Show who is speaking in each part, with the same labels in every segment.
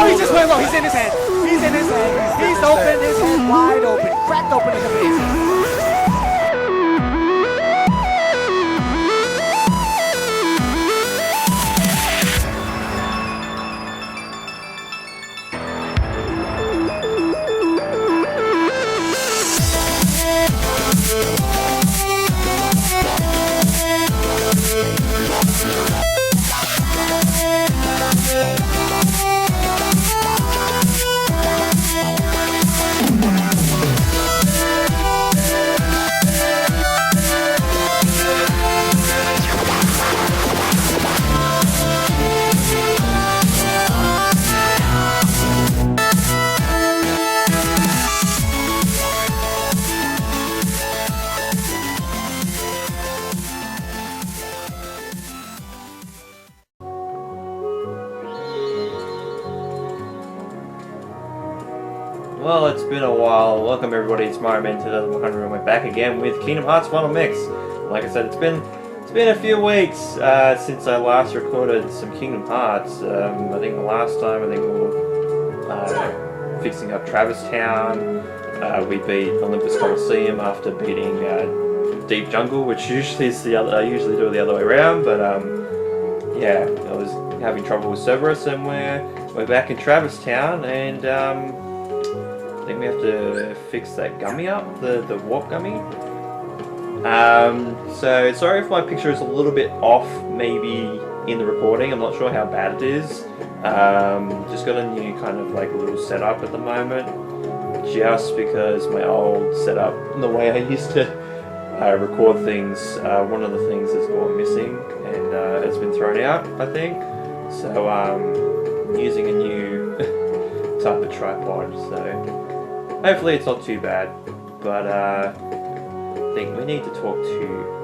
Speaker 1: Oh, he just went low. He's in his head. He's in his head. He's open. His head wide open. Cracked open like a beast.
Speaker 2: Well, it's been a while. Welcome everybody, it's Mario Man 2100 and we're back again with Kingdom Hearts Final Mix. Like I said, it's been a few weeks since I last recorded some Kingdom Hearts. I think the last time we were fixing up Travis Town. We beat Olympus Coliseum after beating Deep Jungle, which usually is I usually do it the other way around, but yeah, I was having trouble with Cerberus, and we're back in Travis Town, and I think we have to fix that gummy up, the warp gummy. So sorry if my picture is a little bit off maybe in the recording. I'm not sure how bad it is. Just got a new kind of like little setup at the moment, just because my old setup, the way I used to record things, one of the things has gone missing and has been thrown out, I think. So I'm using a new type of tripod, so hopefully it's not too bad, but I think we need to talk to...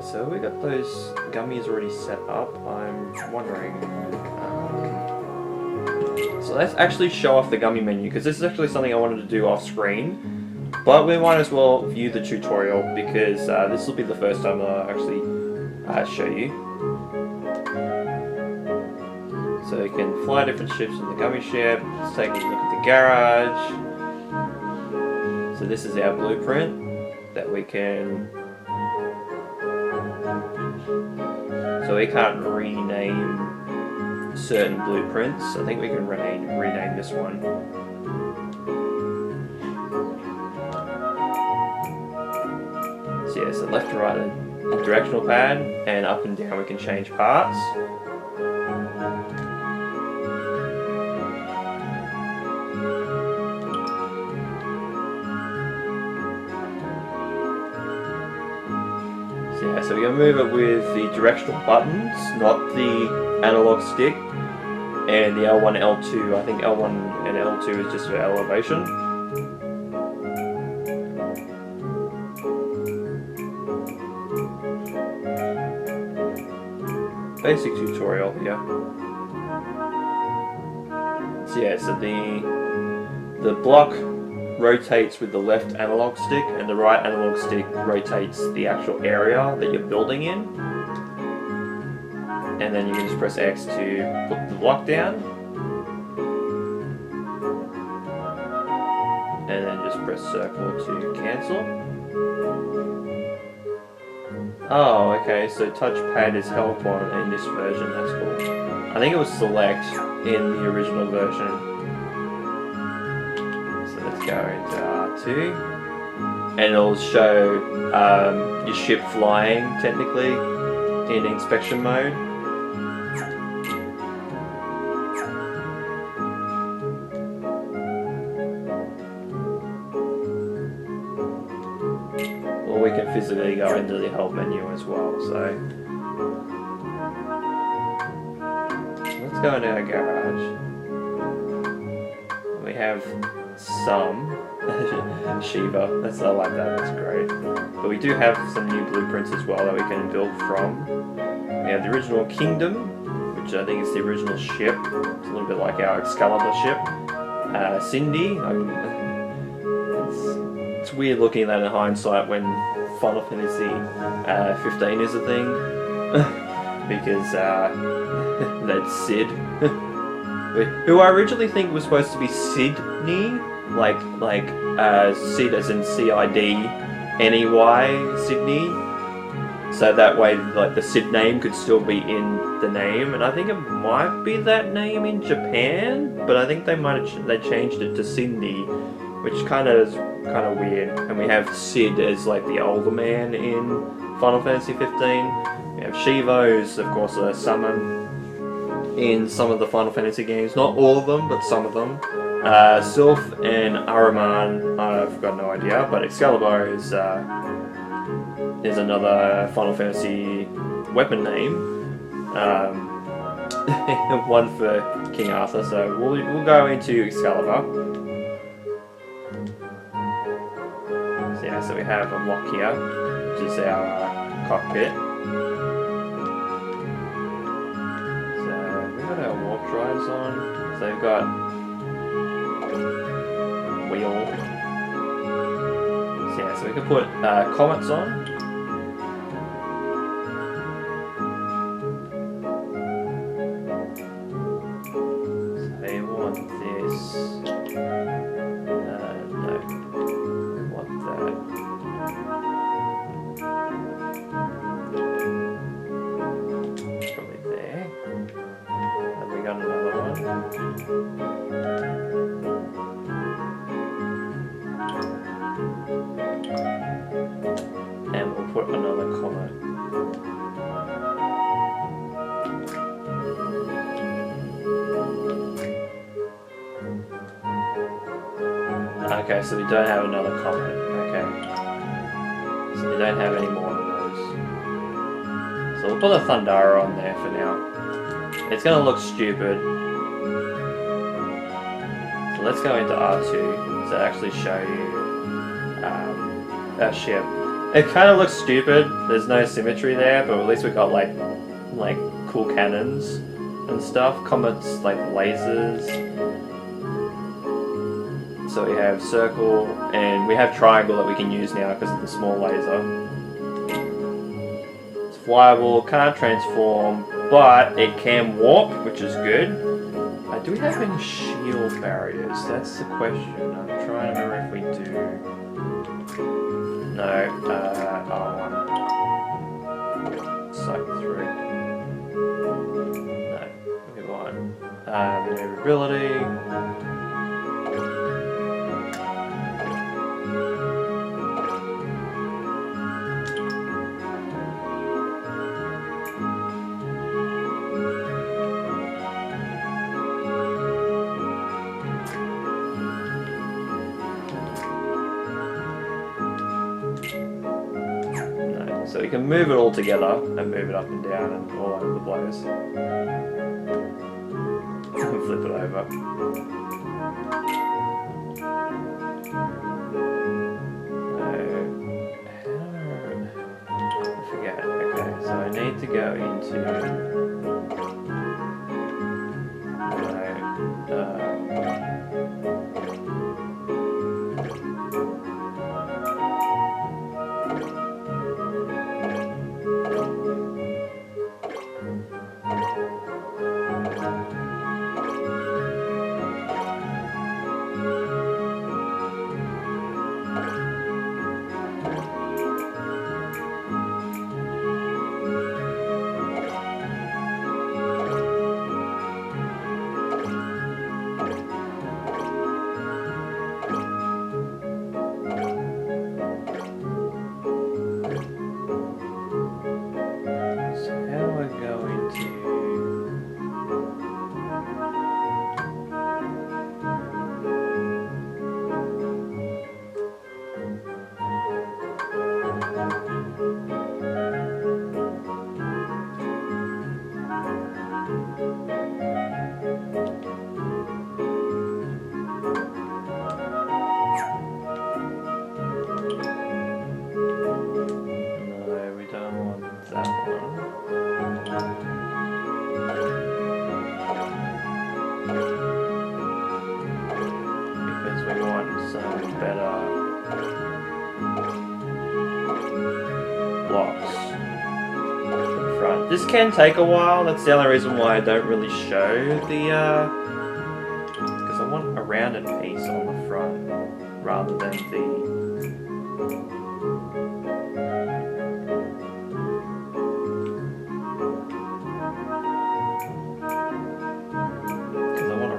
Speaker 2: so we got those gummies already set up. I'm wondering... so let's actually show off the Gummi menu, because this is actually something I wanted to do off screen, but we might as well view the tutorial, because this will be the first time I'll actually show you. So you can fly different ships in the Gummi Ship. Let's take a look at the garage. So this is our blueprint that we can... So we can't rename certain blueprints. I think we can rename this one. So yeah, so left and right a directional pad, and up and down we can change parts. Yeah, so we're going to move it with the directional buttons, not the analog stick, and the L1, L2. I think L1 and L2 is just for elevation. Basic tutorial here. So yeah, so the block rotates with the left analog stick, and the right analog stick rotates the actual area that you're building in. And then you can just press X to put the block down, and then just press circle to cancel. Oh, okay, so touchpad is held on in this version, that's cool. I think it was select in the original version. Go into R2, and it'll show your ship flying technically in inspection mode. Or we can physically go into the help menu as well, so let's go into our garage. We have some Shiva. I like that, that's great. But we do have some new blueprints as well that we can build from. We have the original Kingdom, which I think is the original ship. It's a little bit like our Excalibur ship. Cindy. It's weird looking at that in hindsight when Final Fantasy 15 is a thing. because that's Sid. Who I originally think was supposed to be Sydney, like Sid as in CIDNEY, Sydney. So that way, like the Sid name could still be in the name, and I think it might be that name in Japan, but I think they changed it to Cindy, which is kind of weird. And we have Sid as like the older man in Final Fantasy 15. We have Shiva, who's of course a summon in some of the Final Fantasy games, not all of them, but some of them. Sylph and Ahriman, I've got no idea, but Excalibur is another Final Fantasy weapon name. One for King Arthur, so we'll go into Excalibur. So yeah, so we have a lock here, which is our cockpit. So we've got our warp drives on. So we've got wheel. So yeah, so we can put comets on. And we'll put another comet. Okay, so we don't have another comet. Okay. So we don't have any more of those. So we'll put a Thundara on there for now. It's gonna look stupid. So let's go into R2 to actually show you our ship. It kind of looks stupid. There's no symmetry there, but at least we got like cool cannons and stuff. Comets like lasers. So we have circle and we have triangle that we can use now because of the small laser. It's flyable, can't transform, but it can warp, which is good. Do we have any shield barriers? That's the question. I'm trying to remember if we do. No, R1. Sight 3. No, we want maneuverability. So we can move it all together and move it up and down and all over the place. Flip it over. I forget. Okay, so I need to go into This can take a while. That's the only reason why I don't really show the because I want a rounded piece on the front rather than the.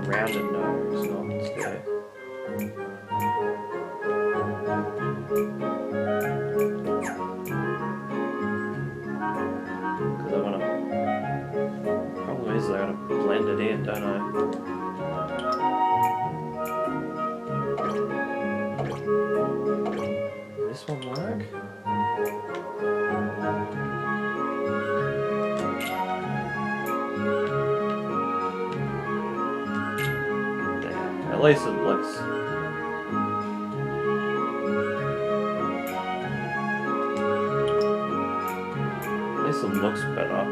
Speaker 2: Rounded nose, not there. Because I want to. Problem is, I gotta blend it in, don't I? This one work? At least it looks. At least it looks better.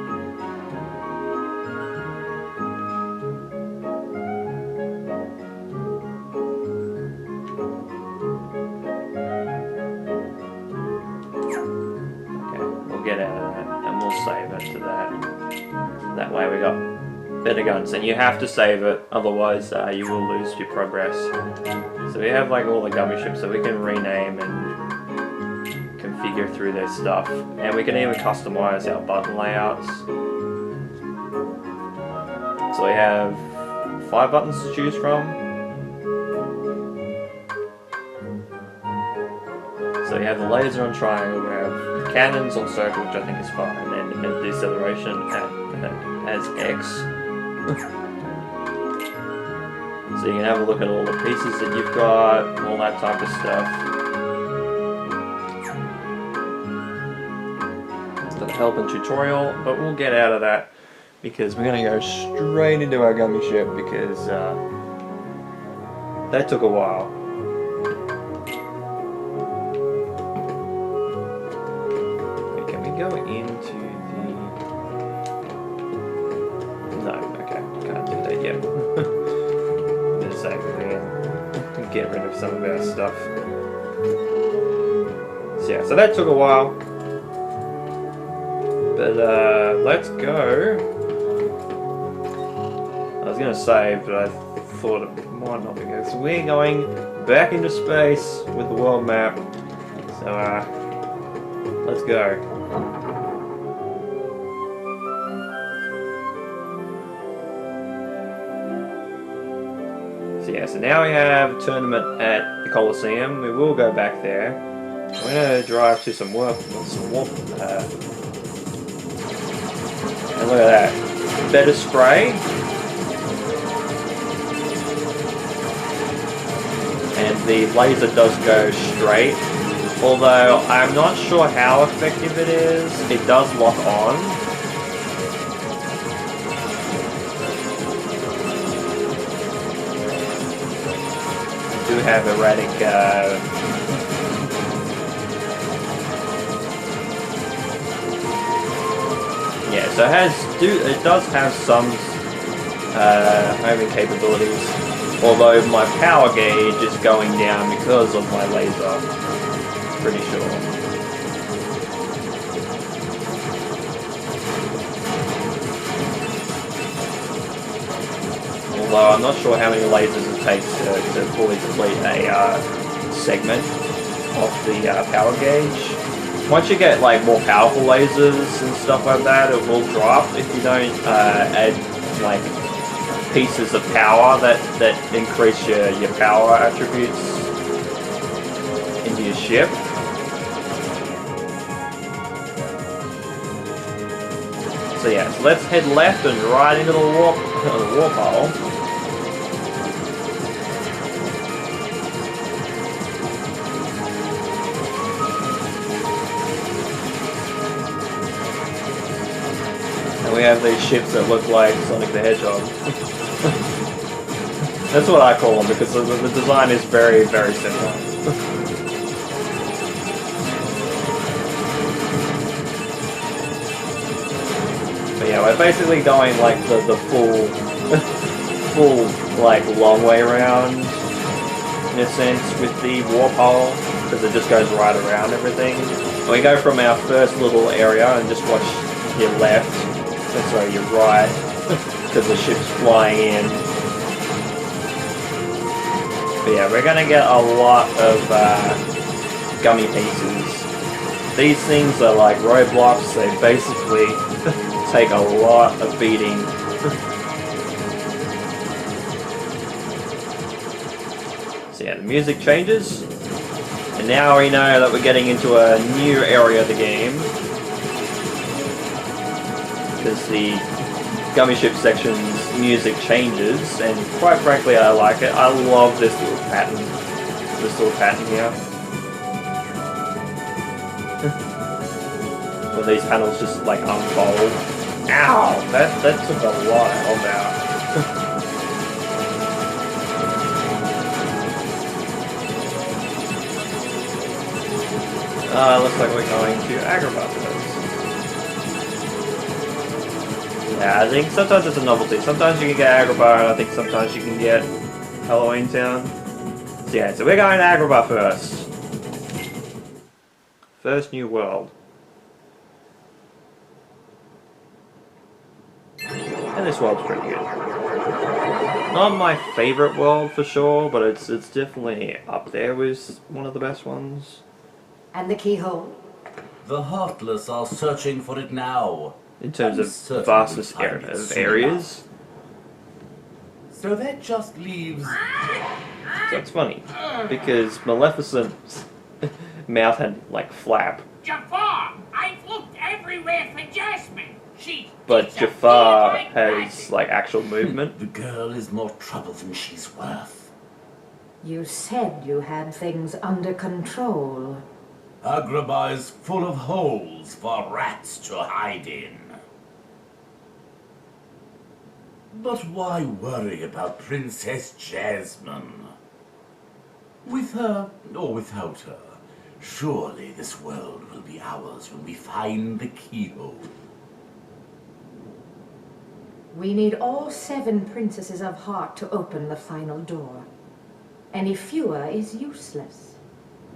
Speaker 2: Okay, we'll get out of that and we'll save it to that. That way we got better guns, and you have to save it, otherwise you will lose your progress. So we have like all the Gummi Ships that we can rename and configure through their stuff, and we can even customize our button layouts. So we have 5 buttons to choose from. So we have the laser on triangle, we have cannons on circle, which I think is fine, and deceleration as X. So you can have a look at all the pieces that you've got, all that type of stuff. It's got a help and tutorial, but we'll get out of that because we're going to go straight into our Gummi Ship because that took a while. Okay, can we go into the... No, okay, can't do that yet. Save it again. Get rid of some of our stuff. So yeah, so that took a while. But let's go. I was gonna save, but I thought it might not be good. So we're going back into space with the world map. So let's go. So yeah, so now we have a tournament at the Coliseum. We will go back there. We're going to drive to some warp. And look at that. Better spray. And the laser does go straight. Although I'm not sure how effective it is. It does lock on. Do have erratic yeah, so it does have some homing capabilities, although my power gauge is going down because of my laser, pretty sure. Although I'm not sure how many lasers it takes to fully complete a segment of the power gauge. Once you get like more powerful lasers and stuff like that, it will drop if you don't add like pieces of power that increase your power attributes into your ship. So yeah, so let's head left and right into the warp hole. And we have these ships that look like Sonic the Hedgehog. That's what I call them because the design is very, very similar. But yeah, we're basically going like the full like long way around in a sense with the warp hole because it just goes right around everything. And we go from our first little area and just watch your left, and sorry, your right, because the ship's flying in. But yeah, we're gonna get a lot of gummy pieces. These things are like roadblocks, they basically take a lot of beating. So yeah, the music changes. And now we know that we're getting into a new area of the game. Because the Gummi Ship section's music changes, and quite frankly I like it. I love this little pattern. This little pattern here. Where these panels just like unfold. Ow! That took a lot of out. Looks like we're going to Agrabah first. Yeah, I think sometimes it's a novelty. Sometimes you can get Agrabah, and I think sometimes you can get Halloween Town. So yeah, so we're going to Agrabah first. First new world. And this world's pretty good. Not my favorite world for sure, but it's definitely up there with one of the best ones.
Speaker 3: And the keyhole?
Speaker 4: The Heartless are searching for it now.
Speaker 2: In terms of vastness of areas.
Speaker 4: So that just leaves...
Speaker 2: So it's funny, because Maleficent's mouth had like flap.
Speaker 5: Jafar! I've looked everywhere for Jasmine. She's
Speaker 2: But Jafar has like actual movement.
Speaker 4: The girl is more trouble than she's worth.
Speaker 3: You said you had things under control.
Speaker 4: Agrabah is full of holes for rats to hide in. But why worry about Princess Jasmine? With her or without her, surely this world will be ours when we find the keyhole.
Speaker 3: We need all 7 princesses of heart to open the final door. Any fewer is useless.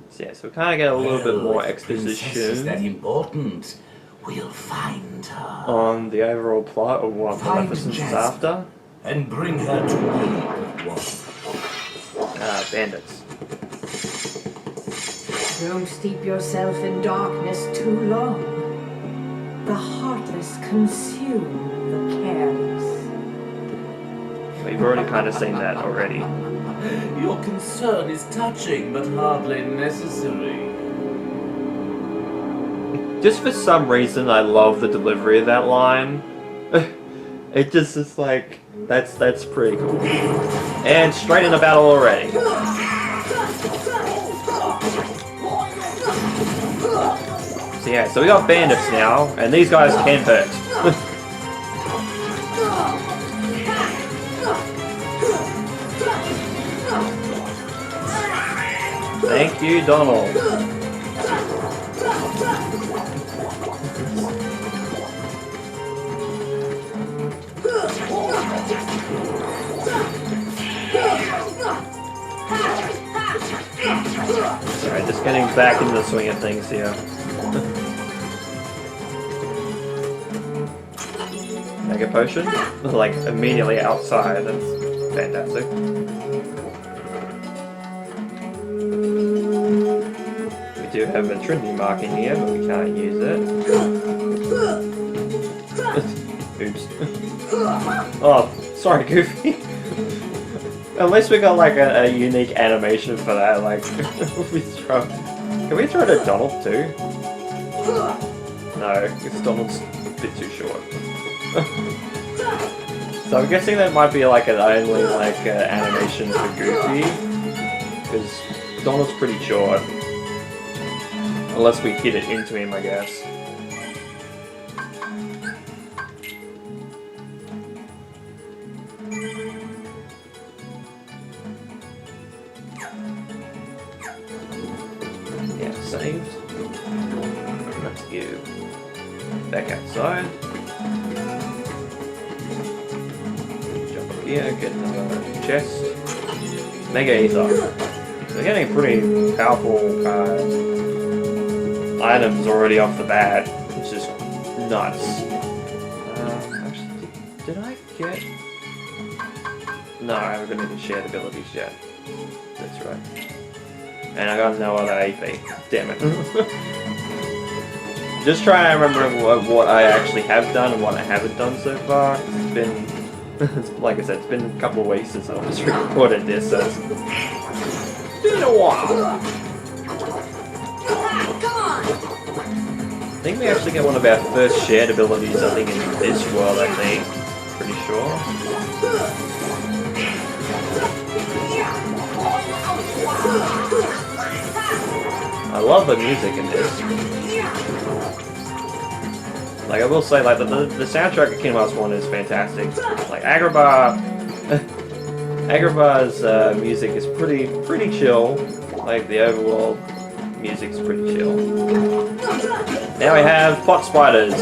Speaker 2: So yeah, so we kind of get a little bit more
Speaker 4: If the princess is that
Speaker 2: exposition
Speaker 4: important, we'll find her.
Speaker 2: on the overall plot of what
Speaker 4: Find
Speaker 2: Maleficent's
Speaker 4: Jasmine.
Speaker 2: after.
Speaker 4: And bring her to me at once.
Speaker 2: Bandits.
Speaker 3: Don't steep yourself in darkness too long. The heartless consume the careless.
Speaker 2: We've already kind of seen that already.
Speaker 4: Your concern is touching, but hardly necessary.
Speaker 2: Just for some reason, I love the delivery of that line. It just is like, that's pretty cool. And straight in the battle already. So yeah, so we got bandits now, and these guys can hurt. Thank you, Donald. Sorry, just getting back into the swing of things here. Mega potion? Like, immediately outside. That's fantastic. We do have a Trinity mark in here, but we can't use it. Oops. Oh, sorry, Goofy. At least we got like a unique animation for that. Like, can we throw it at Donald too? No, because Donald's a bit too short. So I'm guessing that might be like an only like animation for Goofy, because Donald's pretty short. Unless we hit it into him, I guess. Yeah, saved. Let's go back outside. Jump up here, get another chest. Mega Ether. So we're getting pretty powerful items already off the bat, which is nuts. yet? No, I haven't got any shared abilities yet. That's right. And I got no other AP. Damn it. Just trying to remember what I actually have done and what I haven't done so far. It's been, like I said, it's been a couple of weeks since I was recorded this, so it's been a while. I think we actually get one of our first shared abilities, I think, in this world, I think. Pretty sure. I love the music in this. Like, I will say, like, the soundtrack of Kingdom Hearts 1 is fantastic. Like, Agrabah's music is pretty chill. Like, the overall music's pretty chill. Now we have pot spiders.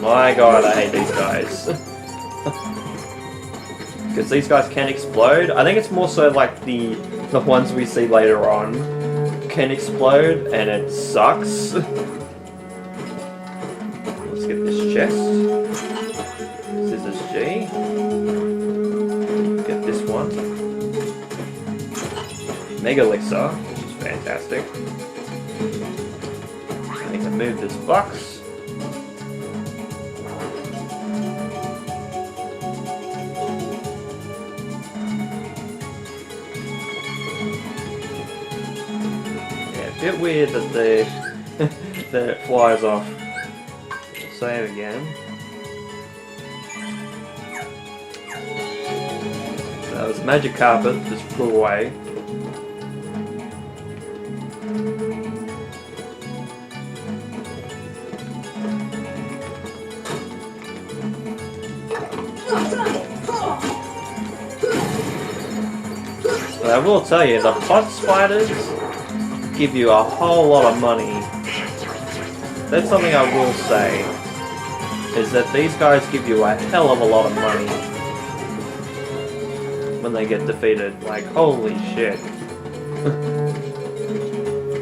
Speaker 2: My god, I hate these guys. Because these guys can explode. I think it's more so like the ones we see later on can explode, and it sucks. Let's get this chest. Scissors G. Get this one. Mega Elixir, which is fantastic. I need to move this box. Bit weird that that it flies off. We'll save again. That was magic carpet, just flew away. But I will tell you, the pot spiders give you a whole lot of money. That's something I will say, is that these guys give you a hell of a lot of money when they get defeated. Like, holy shit.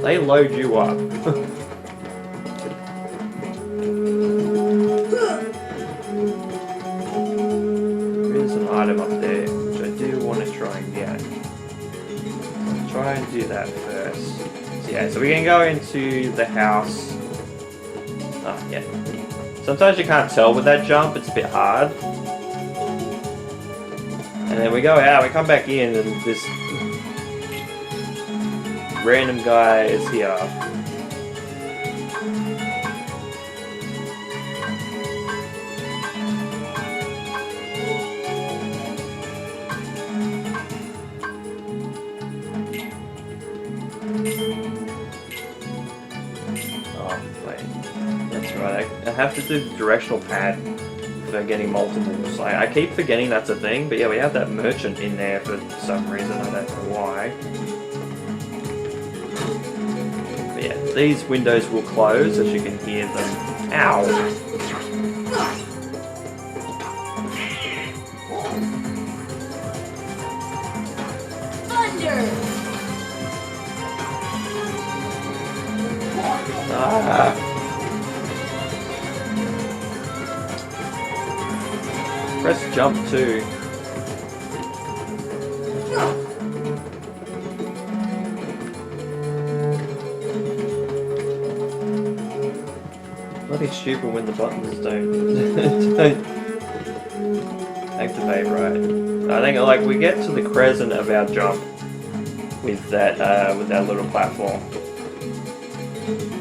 Speaker 2: They load you up. There's an item up there, which I do want to try and get. I'll try and do that first. Yeah, so we can go into the house. Oh, yeah. Sometimes you can't tell with that jump, it's a bit hard. And then we go out, we come back in, and this random guy is here. I have to do the directional pad for getting multiples. I keep forgetting that's a thing, but yeah, we have that merchant in there for some reason, I don't know why. But yeah, these windows will close as you can hear them. Ow!
Speaker 6: Thunder!
Speaker 2: Ah! Press jump too. Bloody stupid when the buttons don't activate right. I think like we get to the crescent of our jump with that little platform.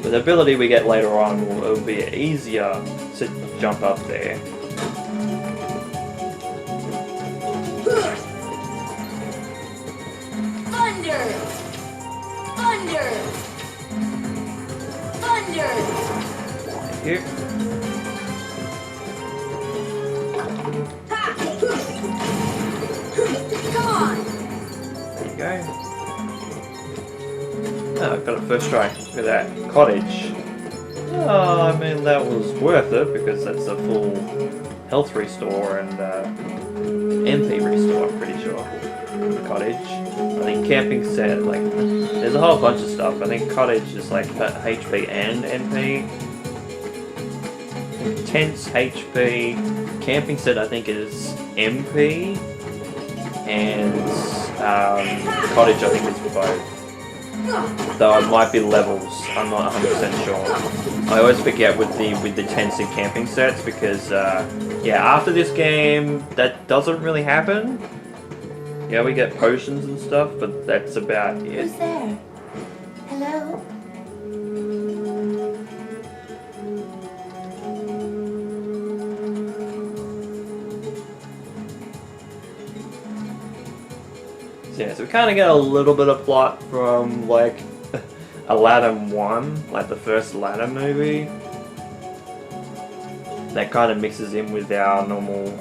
Speaker 2: With the ability we get later on, it will be easier to jump up there.
Speaker 6: Thunder! Thunder! Thunder!
Speaker 2: Thank you.
Speaker 6: Ha! Come on!
Speaker 2: There you go. Oh, I've got it first try. Look at that. Cottage. Oh, I mean, that was worth it because that's a full health restore and MP restore, I'm pretty sure. Cottage. I think camping set, like, there's a whole bunch of stuff. I think cottage is like HP and MP. Tents, HP, camping set I think is MP, and cottage I think is both. Though it might be levels, I'm not 100% sure. I always forget with the tents and camping sets because yeah, after this game that doesn't really happen. Yeah, we get potions and stuff, but that's about it.
Speaker 6: Who's there? Hello?
Speaker 2: Yeah, so we kind of get a little bit of plot from like Aladdin 1, like the first Aladdin movie. That kind of mixes in with our normal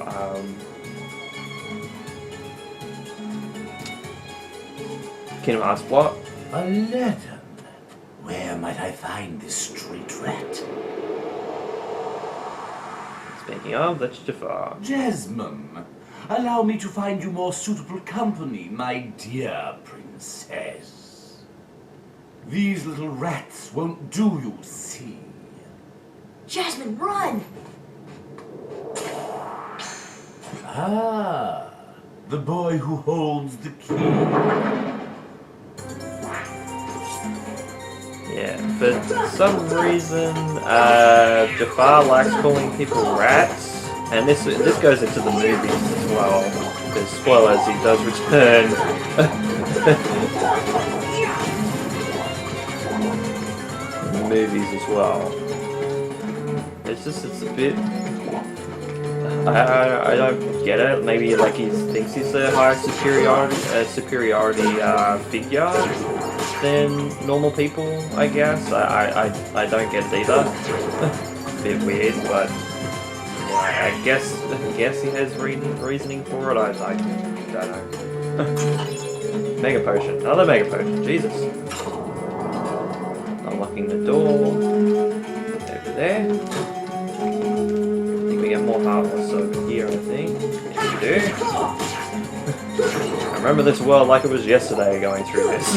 Speaker 2: Kingdom Hearts plot.
Speaker 4: Aladdin? Where might I find this street rat?
Speaker 2: Speaking of, that's Jafar.
Speaker 4: Jasmine, allow me to find you more suitable company, my dear princess. These little rats won't do, you see.
Speaker 6: Jasmine, run!
Speaker 4: Ah, the boy who holds the key.
Speaker 2: Yeah, for some reason, Jafar likes calling people rats, and this goes into the movies as well. Because spoilers, he does return. In the movies as well. It's a bit. I don't get it. Maybe like he thinks he's a higher superiority figure than normal people, I guess. I don't get it either. It's a bit weird, but yeah, I guess he has reasoning for it. I don't know. Mega potion, another mega potion. Jesus. Unlocking the door over there. I think we get more heartless over here. I think. Yes, we do. I remember this world like it was yesterday going through this.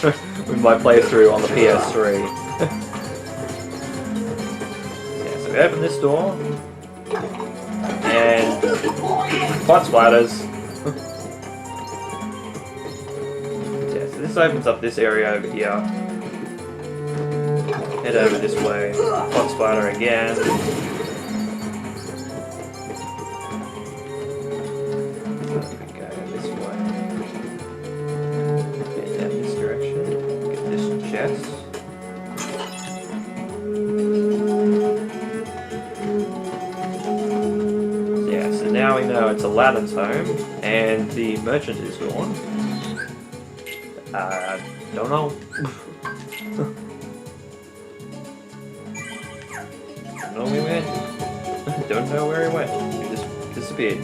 Speaker 2: With my playthrough on the PS3. Yeah, so we open this door. And butt splatters. Yeah, so this opens up this area over here. Head over this way. Butt splatter again. Yeah, so now we know it's Aladdin's home, and the merchant is gone. Don't know. Don't know where he went. Don't know where he went. He just disappeared.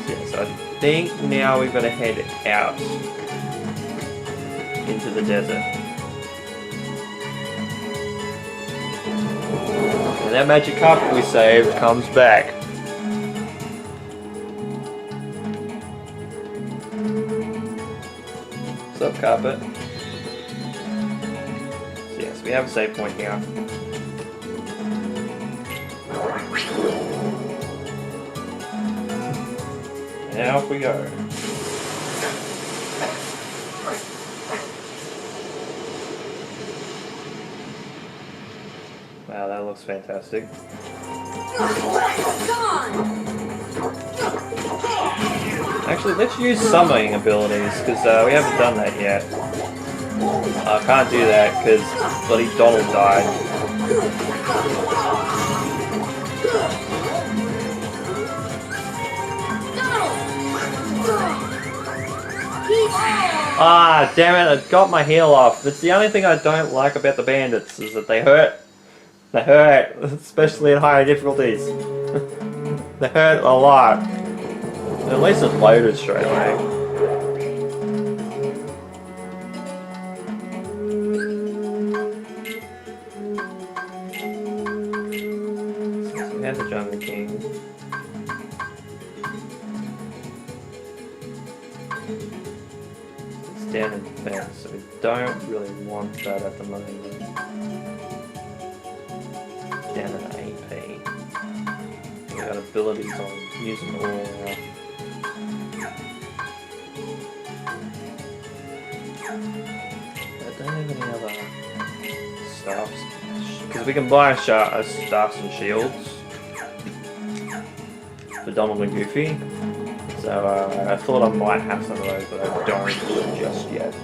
Speaker 2: Yeah, so I think now we've got to head out into the desert. And that magic cup we saved comes back. What's up, carpet? So yes, we have a save point here. And off we go. Wow, that looks fantastic. Actually, let's use summoning abilities, because we haven't done that yet. I can't do that, because bloody Donald died. Ah, damn it, it got my heal off. That's the only thing I don't like about the bandits, is that they hurt. They hurt, especially in higher difficulties. They hurt a lot. At least it's loaded straight away. So we have the Jungle King. It's down in defense, so we don't really want that at the moment. Down in AP. abilities on using aura. I don't have any other staffs. Because we can buy staffs and shields for Donald and Goofy. So I thought I might have some of those, but I don't just yet.